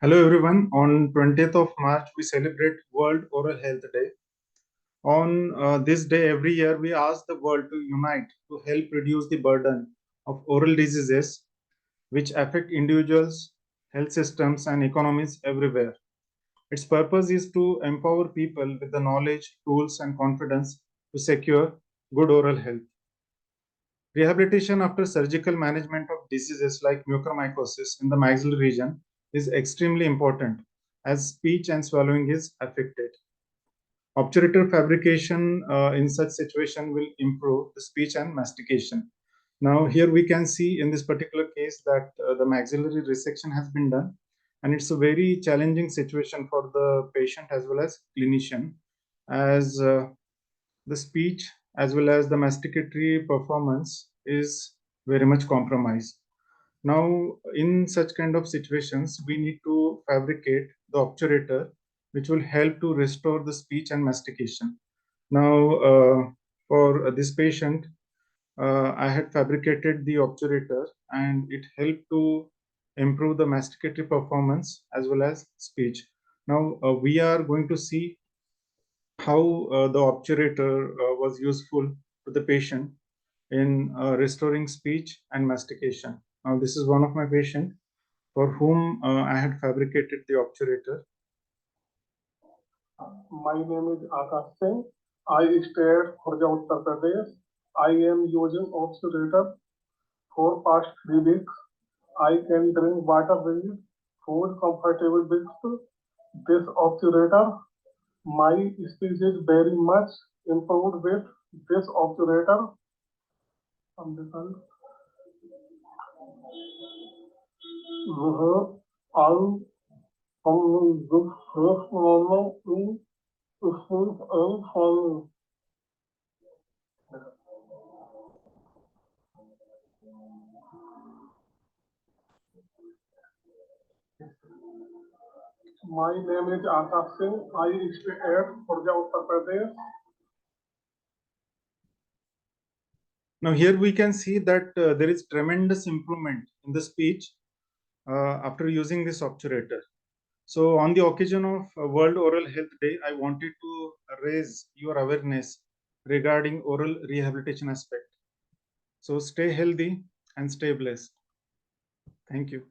Hello everyone. On 20th of March, we celebrate World Oral Health Day. On this day, every year, we ask the world to unite to help reduce the burden of oral diseases which affect individuals, health systems, and economies everywhere. Its purpose is to empower people with the knowledge, tools, and confidence to secure good oral health. Rehabilitation after surgical management of diseases like mucormycosis in the maxillary region is extremely important as speech and swallowing is affected. Obturator fabrication in such situation will improve the speech and mastication. Now here we can see in this particular case that the maxillary resection has been done, and it's a very challenging situation for the patient as well as clinician, as the speech as well as the masticatory performance is very much compromised. Now, in such kind of situations, we need to fabricate the obturator, which will help to restore the speech and mastication. Now, for this patient, I had fabricated the obturator and it helped to improve the masticatory performance as well as speech. Now, we are going to see how the obturator was useful to the patient in restoring speech and mastication. Now, this is one of my patients for whom I had fabricated the obturator. My name is Akash Singh. I stay at Khurja, Uttar Pradesh. I am using Obturator for past 3 weeks. I can drink water with food comfortable with this obturator. My speech is very much improved with this obturator. I from the first moment in speech and from My name is Akash Singh. I stay at Khurja, Uttar Pradesh. Now, here we can see that there is tremendous improvement in the speech after using this obturator. So, on the occasion of World Oral Health Day, I wanted to raise your awareness regarding oral rehabilitation aspect. So, stay healthy and stay blessed. Thank you.